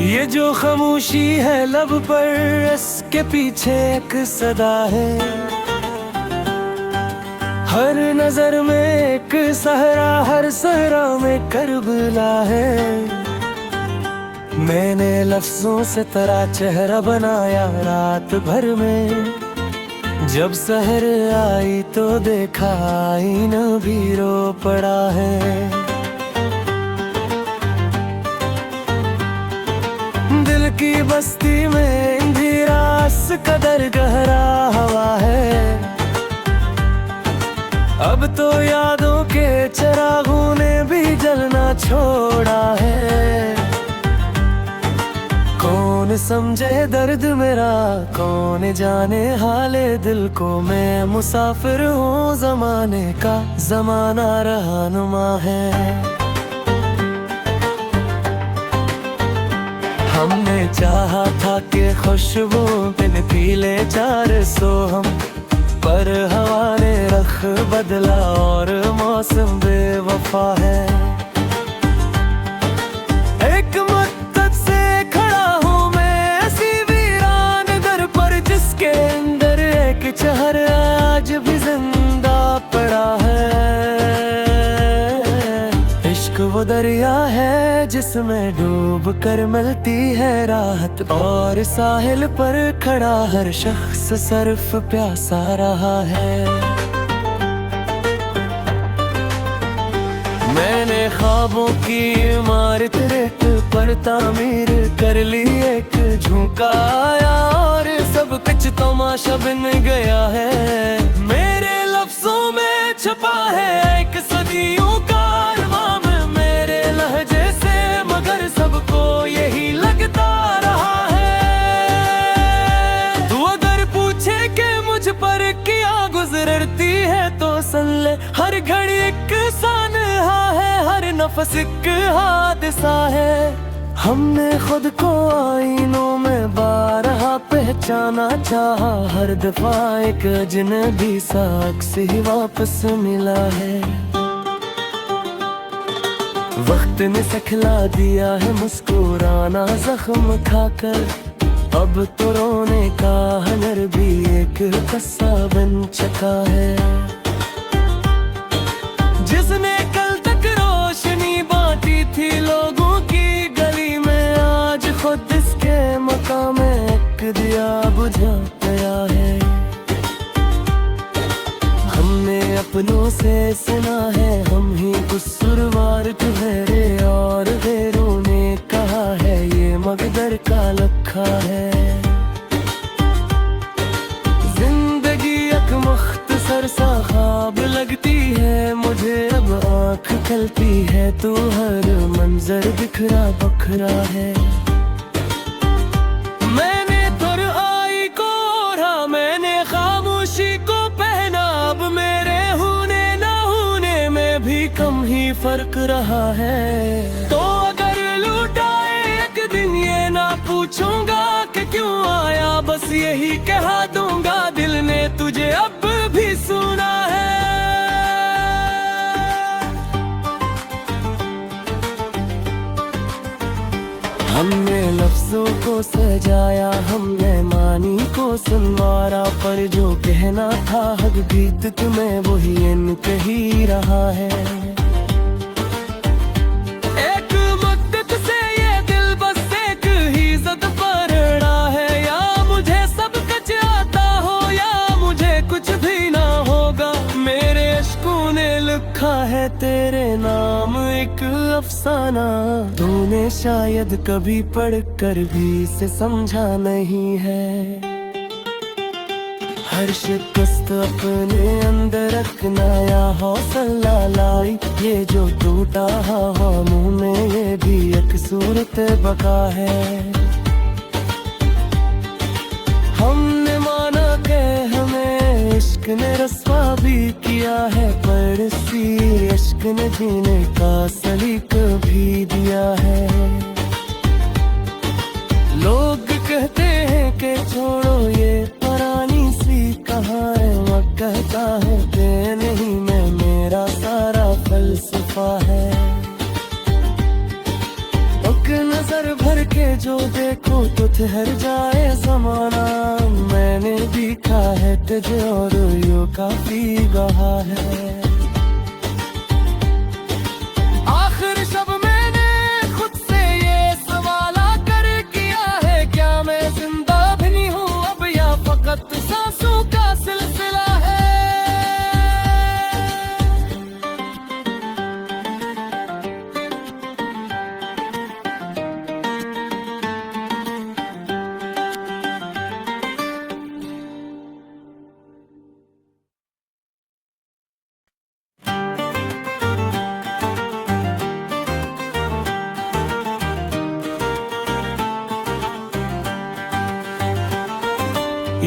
ये जो खामोशी है लब पर, इसके पीछे एक सदा है। हर नजर में एक सहरा, हर सहरा में करबला है। मैंने लफ्जों से तेरा चेहरा बनाया रात भर में। जब सहर आई तो देखा आईना भी रो पड़ा है। दिल की बस्ती में अंधेरा इस कदर गहरा हवा है। अब तो यादों के चिरागों ने भी जलना छोड़ा है। कौन समझे दर्द मेरा, कौन जाने हाले दिल को। मैं मुसाफिर हूँ जमाने का, जमाना रहनुमा है। हमने चाहा था कि खुशबू बिन पीले 400 हम, पर हवा ने रख बदला और मौसम बेवफा है। एक मद्दत से खड़ा हूँ मैं ऐसी वीरान दर पर, जिसके अंदर एक चहर आज भी जिंदा पड़ा है। इश्क वो दरिया है जिसमें डूब कर मिलती है राहत, और साहिल पर खड़ा हर शख्स सिर्फ प्यासा रहा है। मैंने ख्वाबों की इमारत रेत पर तामीर कर ली, एक झुका आया और सब कुछ तमाशा बन गया है। मेरे लफ्जों में छुपा है एक सदियों का अरमान मेरे लहजे से, मगर सबको यही लगता रहा है। तू अगर पूछे कि मुझ पर क्या गुजरती है तो सुन ले, हर घड़ी एक सानहा है, हर नफस एक हादसा है। हमने खुद को आईनों में बारहा पहचाना चाहा, हर दफा एक अजनबी सा अक्स ही वापस मिला है। वक्त ने सिखला दिया है मुस्कुराना जख्म खाकर, अब तो रोने का हुनर भी एक कस्सा बन चुका है। जिसने कल तक रोशनी बांटी थी लोगों की गली में, आज खुद इसके मकाम में एक दिया बुझा गया है। हमने अपनों से सुना है हम ही कसूरवार ठहरे, और गैरों ने कहा है ये मकदर का लखा है। जिंदगी एक मुख्तसर सा ख्वाब लगती है मुझे, अब आँख खलती है तो हर मंजर बिखरा बखरा है। मैंने थर आई को ओढ़ा, मैंने खामोशी को पहना, अब मेरे होने ना होने में भी कम ही फर्क रहा है। तो अगर लौटाए एक दिन ये ना पूछूंगा कि क्यों आया, बस यही कह दूंगा दिल ने तुझे अब भी सुना है। हमने लफ्जों को सजाया, हमने मानी को सुनवारा, पर जो कहना था हक बीत तुम्हें वही इन कही रहा है। एक मुद्दत से ये दिल बस एक ही ज़द पर अड़ा है, या मुझे सब कुछ आता हो या मुझे कुछ भी ना होगा। मेरे अश्कों ने लिखा है तेरे नाम एक अफसाना, तूने शायद कभी पढ़ कर भी इसे समझा नहीं है। हर शिकस्त अपने अंदर रखना या हौसला लाई, ये जो टूटा हवा मुंह में ये भी एक सूरत बका है। हमने माना कि हमें इश्क ने रस्वा भी किया है, पर इसी इश्क ने जीने का सलीक भी दिया है। लोग कहते हैं कि छोड़ो ये पुरानी सी कहानी, मैं कहता हूँ कि नहीं, मैं मेरा सारा फलसफा है। एक नजर भर के जो तुझे और यो काफी गहा है। आखिर शब मैंने खुद से ये सवाल आकर किया है, क्या मैं जिंदा भी नहीं हूँ अब या फकत सांसों का सिलसिला है।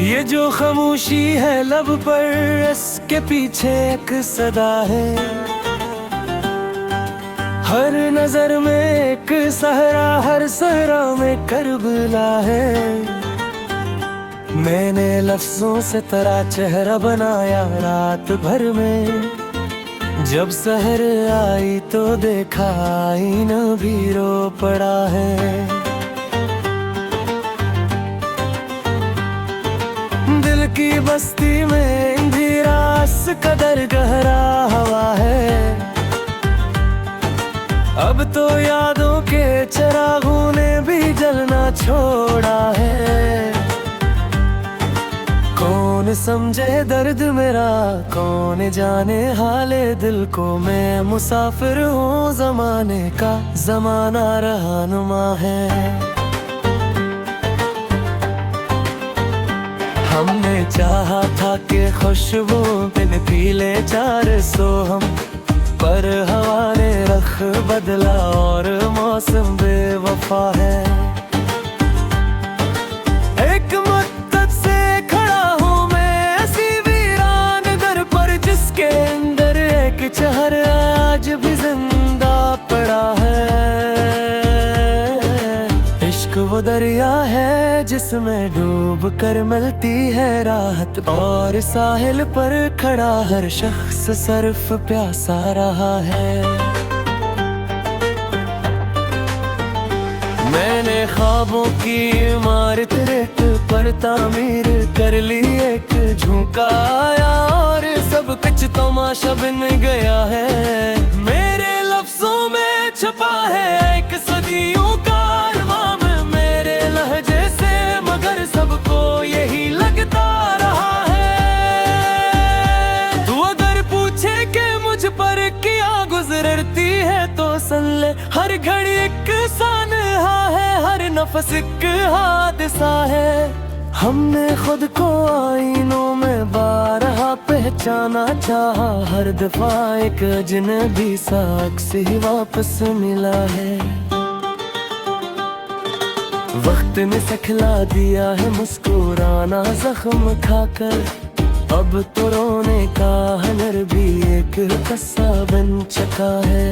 ये जो खामोशी है लब पर, इसके पीछे एक सदा है। हर नजर में एक सहरा, हर सहरा में करबला है। मैंने लफ्जों से तेरा चेहरा बनाया रात भर में, जब सहर आई तो देखा आईना भी रो पड़ा है। दिल की बस्ती में अंधेरा इस कदर गहरा हवा है, अब तो यादों के चिरागों ने भी जलना छोड़ा है। कौन समझे दर्द मेरा, कौन जाने हाले दिल को। मैं मुसाफिर हूँ जमाने का, जमाना रहनुमा है। हमने चाहा था कि खुशबू बिन पी ले 400 हम, पर हवा ने रख बदला और मौसम बेवफा है। एक मुद्दत से खड़ा हूँ मैं ऐसी वीरान दर पर, जिसके अंदर एक चेहरा आज भी जिंदा पड़ा है। इश्क वो दरिया है जिसमें डूब कर मिलती है राहत, और साहिल पर खड़ा हर शख्स सिर्फ प्यासा रहा है। मैंने ख्वाबों की इमारत रेत पर तामीर कर ली, एक झुका आया और सब कुछ तमाशा बन गया है। मेरे लफ्जों में छुपा है एक सदियों का अरमान, मेरे लहजे से मगर सबको यही लगता रहा है। तू अगर पूछे कि मुझ पर क्या गुजरती है तो सुन ले, हर घड़ी एक सानहा है, हर नफस एक हादसा है। हमने खुद को आईनों में बारहा पहचाना चाहा, हर दफा एक अजनबी सा अक्स ही वापस मिला है। वक्त ने सिखला दिया है मुस्कुराना जख्म खाकर, अब तो रोने का हुनर भी एक कस्सा बन चुका है।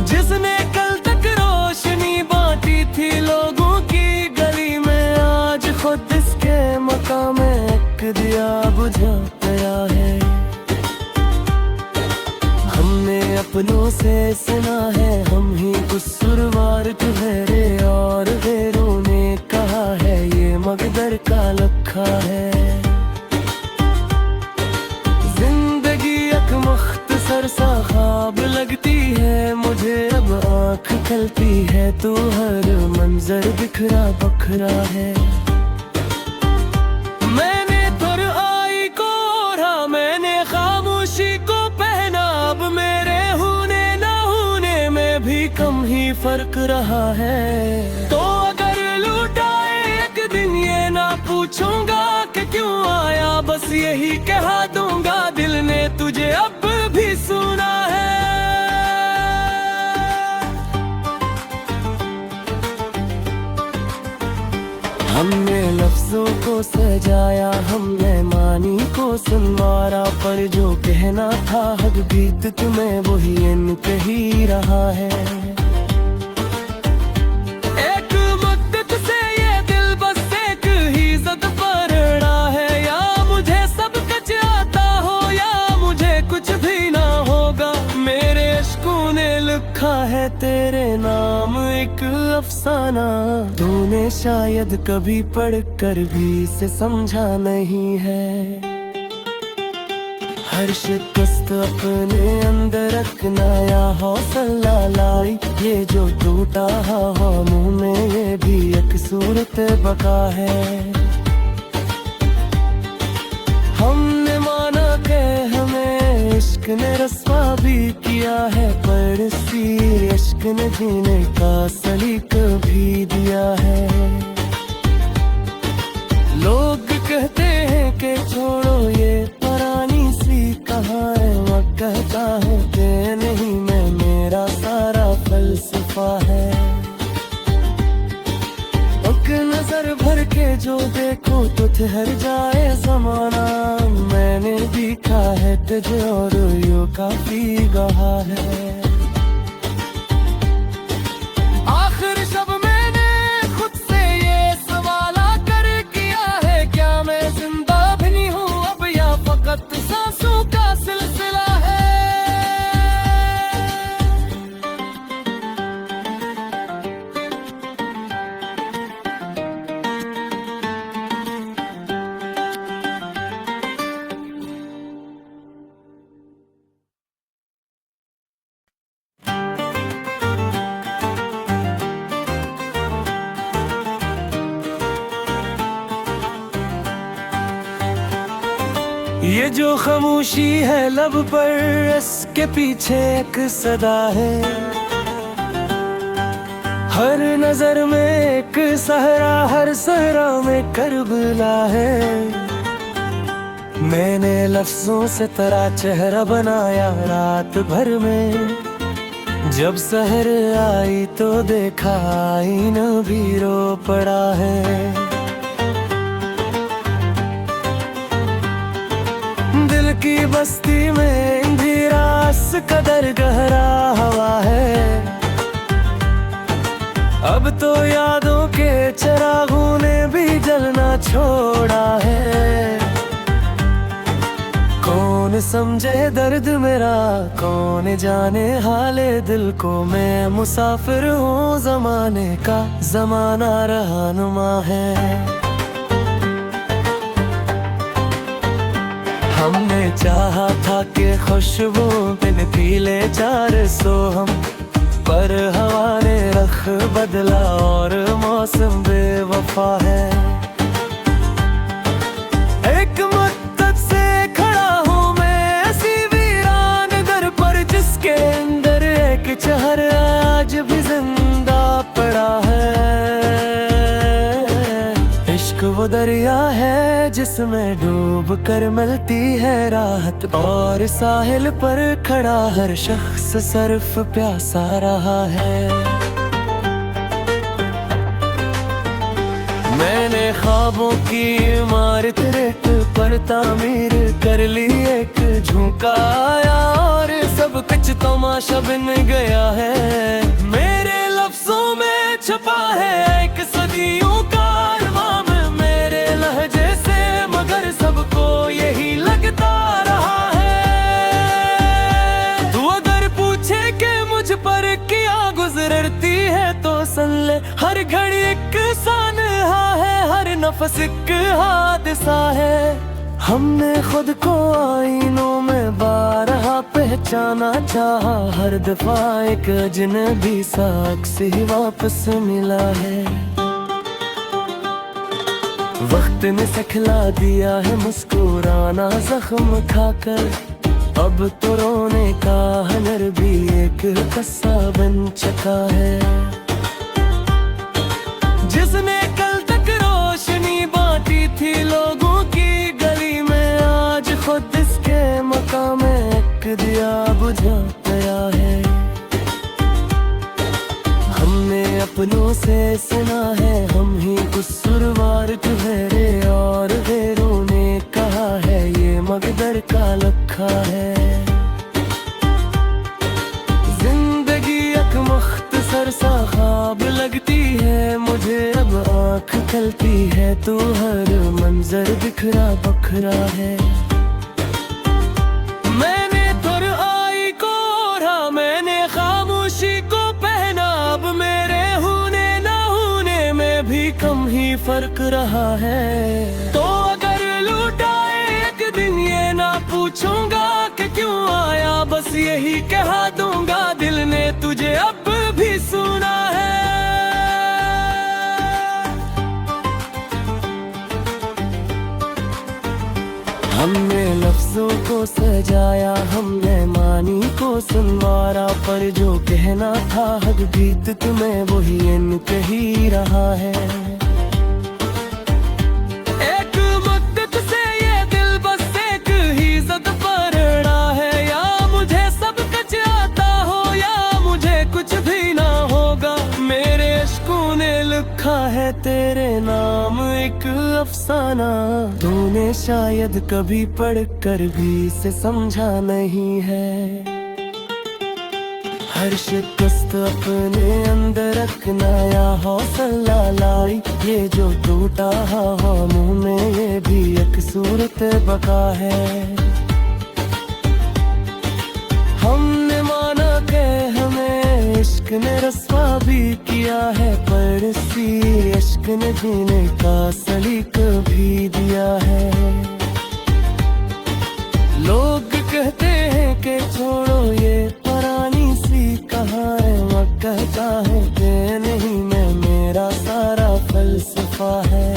जिसने कल तक रोशनी बांटी थी लोगों की गली में, आज खुद इसके मकाम में एक दिया बुझा गया है। हमने अपनों से सुना है हम ही कसूरवार ठहरे, और गैरों ने कहा है ये मकदर का लखा है। जिंदगी एक मुख्तसर सा ख्वाब लगती है मुझे, अब आँख खलती है तो हर मंजर बिखरा बखरा है। मैंने थर आई को ओढ़ा, मैंने खामोशी को पहना, अब मेरे होने ना होने में भी कम ही फर्क रहा है। तो अगर लौटाए एक दिन ये ना पूछूंगा कि क्यों आया, बस यही कहा दूंगा दिल ने तुझे अब भी सुना है। हमने लफ्जों को सजाया, हमने मानी को सुनवारा, पर जो कहना था हद बीत तुम्हें वही इन कही रहा है। एक मुद्दत से ये दिल बस एक ही ज़द पर अड़ा है, या मुझे सब कुछ आता हो या मुझे कुछ भी ना होगा। मेरे इश्कों ने लिखा है तेरे नाम एक अफसाना, तूने शायद कभी पढ़ कर भी से समझा नहीं है। हर शिकस्त अपने अंदर रखना या हौसला लाई, ये जो टूटा हवा मुंह में ये भी एक सूरत बका है। हमने माना कि हमें इश्क ने रस्वा भी किया है, पर इसी इश्क ने जीने का सलीक भी दिया है। लोग कहते हैं कि छोड़ो ये पुरानी सी कहानी, मैं कहता हूँ कि नहीं, मैं मेरा सारा फलसफा है। एक नजर भर के जो देखो तो ठहर जाए जमाना, मैंने देखा है तुझे और यो काफी गहा है। आखिर शब मैंने खुद से ये सवाल कर किया है, क्या मैं जिंदा भी नहीं हूँ अब या फकत सांसों का सिलसिला है। ये जो खामोशी है लब पर, इसके पीछे एक सदा है। हर नजर में एक सहरा, हर सहरा में करबला है। मैंने लफ्जों से तेरा चेहरा बनाया रात भर में, जब सहर आई तो देखा आईना भी रो पड़ा है। दिल की बस्ती में अंधेरा इस कदर गहरा हवा है, अब तो यादों के चिरागों ने भी जलना छोड़ा है। कौन समझे दर्द मेरा, कौन जाने हाले दिल को, मैं मुसाफिर हूँ जमाने का, जमाना रहनुमा है। हमने चाहा था कि खुशबू बिन पीले चार सो हम, पर हवा ने रख बदला और मौसम बेवफा है। एक मुद्दत से खड़ा हूँ मैं ऐसी वीरान घर पर, जिसके अंदर एक चेहरा आज भी जिंदा पड़ा है। इश्क वो दरिया है जिसमें डूब कर मिलती है राहत, और साहिल पर खड़ा हर शख्स सिर्फ प्यासा रहा है। मैंने ख्वाबों की इमारत रेत पर तामीर कर ली, एक झुका आया और सब कुछ तमाशा बन गया है। मेरे लफ्जों में छुपा है एक सदियों का अरमान, मेरे लहजे से मगर सबको यही लगता रहा है। तू अगर पूछे कि मुझ पर क्या गुजरती है तो सुन ले, हर घड़ी एक सानहा है, हर नफस एक हादसा है। हमने खुद को आईनों में बारहा पहचाना चाहा, हर दफा एक अजनबी सा अक्स ही वापस मिला है। वक्त ने सिखला दिया है मुस्कुराना जख्म खाकर, अब तो रोने का हुनर भी एक कस्सा बन चुका है। जिसने कल तक रोशनी बांटी थी लोगों की गली में, आज खुद इसके मकाम में एक दिया बुझा गया है। हमने अपनों से सुना है हम ही कसूरवार ठहरे, और गैरों ने कहा है ये मकदर का लखा है। जिंदगी एक मुख्तसर सा ख्वाब लगती है मुझे, अब आँख खलती है तो हर मंजर बिखरा बखरा है। मैंने तुर आई को ओढ़ा, मैंने खामोशी को पहना, अब मेरे होने ना होने में भी कम ही फर्क फर्क रहा है। तो अगर लूटाए एक दिन ये ना पूछूंगा कि क्यों आया, बस यही कह दूंगा दिल ने तुझे अब भी सुना है। हमने लफ्जों को सजाया, हमने मानी को सुनवारा, पर जो कहना था हद बीत तुम्हें वही इन कही रहा है। एक मुद्दत से ये दिल बस एक ही ज़द पर अड़ा है, या मुझे सब कुछ आता हो या मुझे कुछ भी ना होगा। मेरे अश्कों ने लिखा है तेरे नाम एक अफसाना, तूने शायद कभी पढ़कर भी इसे समझा नहीं है। हर शिकस्त अपने अंदर रखना या हौसला लाई, ये जो टूटा हवा मुंह में ये भी एक सूरत बका है। हमने माना के हमें इश्क ने रस्वा भी किया है, पर इसी इश्क ने जीने का सलीक भी दिया है। लोग कहते हैं कि छोड़ो ये पुरानी सी कहानी, मैं कहता है कि नहीं, मैं मेरा सारा फलसफा है।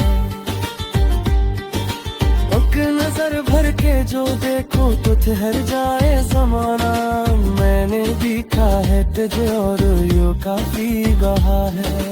एक नजर भर के जो देखो तो ठहर जाए जमाना, मैंने देखा है तुझे और यूं काफी गहा है।